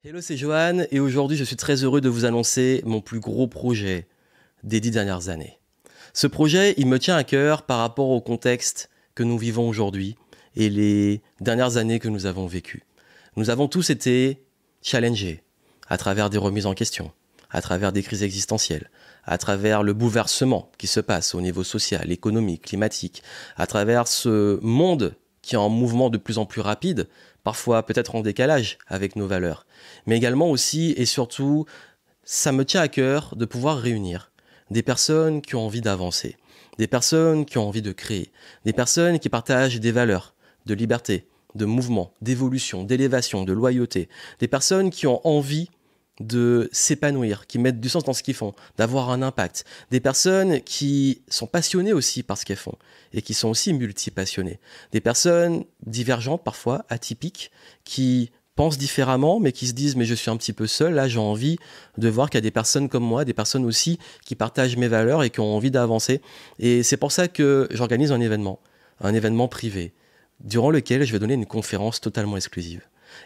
Hello, c'est Johan et aujourd'hui je suis très heureux de vous annoncer mon plus gros projet des 10 dernières années. Ce projet, il me tient à cœur par rapport au contexte que nous vivons aujourd'hui et les dernières années que nous avons vécues. Nous avons tous été challengés à travers des remises en question, à travers des crises existentielles, à travers le bouleversement qui se passe au niveau social, économique, climatique, à travers ce monde qui est en mouvement de plus en plus rapide, parfois peut-être en décalage avec nos valeurs. Mais également aussi et surtout, ça me tient à cœur de pouvoir réunir des personnes qui ont envie d'avancer, des personnes qui ont envie de créer, des personnes qui partagent des valeurs de liberté, de mouvement, d'évolution, d'élévation, de loyauté, des personnes qui ont envie de s'épanouir, qui mettent du sens dans ce qu'ils font, d'avoir un impact. Des personnes qui sont passionnées aussi par ce qu'elles font et qui sont aussi multipassionnées. Des personnes divergentes parfois, atypiques, qui pensent différemment mais qui se disent mais je suis un petit peu seul, là j'ai envie de voir qu'il y a des personnes comme moi, des personnes aussi qui partagent mes valeurs et qui ont envie d'avancer. Et c'est pour ça que j'organise un événement privé, durant lequel je vais donner une conférence totalement exclusive.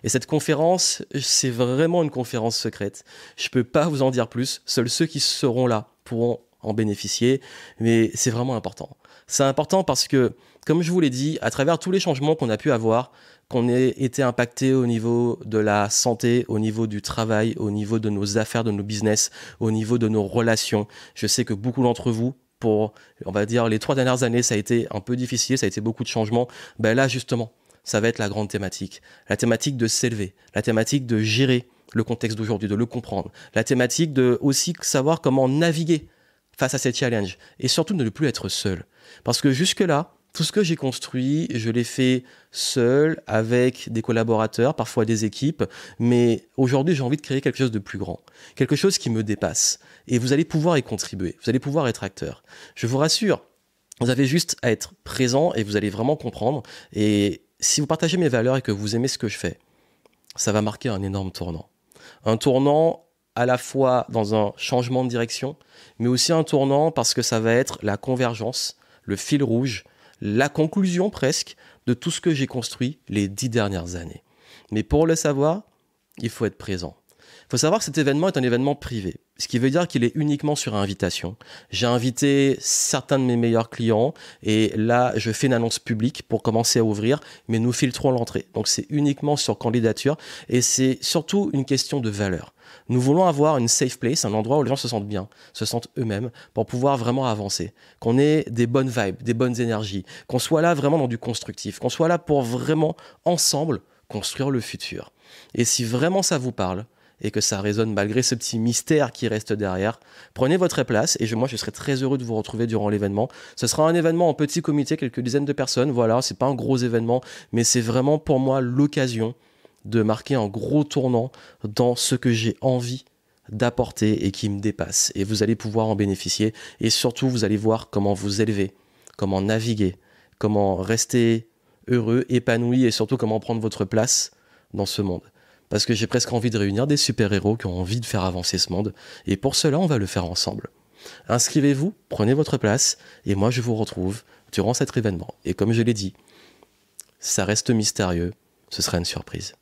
Et cette conférence, c'est vraiment une conférence secrète. Je ne peux pas vous en dire plus. Seuls ceux qui seront là pourront en bénéficier. Mais c'est vraiment important. C'est important parce que, comme je vous l'ai dit, à travers tous les changements qu'on a pu avoir, qu'on ait été impacté au niveau de la santé, au niveau du travail, au niveau de nos affaires, de nos business, au niveau de nos relations, je sais que beaucoup d'entre vous, pour, on va dire, les 3 dernières années, ça a été un peu difficile, ça a été beaucoup de changements. Ben là, justement, ça va être la grande thématique. La thématique de s'élever, la thématique de gérer le contexte d'aujourd'hui, de le comprendre, la thématique de aussi savoir comment naviguer face à ces challenges et surtout de ne plus être seul. Parce que jusque-là, tout ce que j'ai construit, je l'ai fait seul, avec des collaborateurs, parfois des équipes, mais aujourd'hui j'ai envie de créer quelque chose de plus grand, quelque chose qui me dépasse. Et vous allez pouvoir y contribuer, vous allez pouvoir être acteur. Je vous rassure, vous avez juste à être présent et vous allez vraiment comprendre. Et si vous partagez mes valeurs et que vous aimez ce que je fais, ça va marquer un énorme tournant. Un tournant à la fois dans un changement de direction, mais aussi un tournant parce que ça va être la convergence, le fil rouge, la conclusion presque de tout ce que j'ai construit les 10 dernières années. Mais pour le savoir, il faut être présent. Il faut savoir que cet événement est un événement privé, ce qui veut dire qu'il est uniquement sur invitation. J'ai invité certains de mes meilleurs clients et là, je fais une annonce publique pour commencer à ouvrir, mais nous filtrons l'entrée. Donc, c'est uniquement sur candidature et c'est surtout une question de valeur. Nous voulons avoir une safe place, un endroit où les gens se sentent bien, se sentent eux-mêmes pour pouvoir vraiment avancer. Qu'on ait des bonnes vibes, des bonnes énergies, qu'on soit là vraiment dans du constructif, qu'on soit là pour vraiment, ensemble, construire le futur. Et si vraiment ça vous parle, et que ça résonne malgré ce petit mystère qui reste derrière, prenez votre place et moi je serai très heureux de vous retrouver durant l'événement. Ce sera un événement en petit comité, quelques dizaines de personnes, voilà, c'est pas un gros événement, mais c'est vraiment pour moi l'occasion de marquer un gros tournant dans ce que j'ai envie d'apporter et qui me dépasse. Et vous allez pouvoir en bénéficier et surtout vous allez voir comment vous élever, comment naviguer, comment rester heureux, épanoui et surtout comment prendre votre place dans ce monde. Parce que j'ai presque envie de réunir des super-héros qui ont envie de faire avancer ce monde. Et pour cela, on va le faire ensemble. Inscrivez-vous, prenez votre place, et moi je vous retrouve durant cet événement. Et comme je l'ai dit, ça reste mystérieux, ce sera une surprise.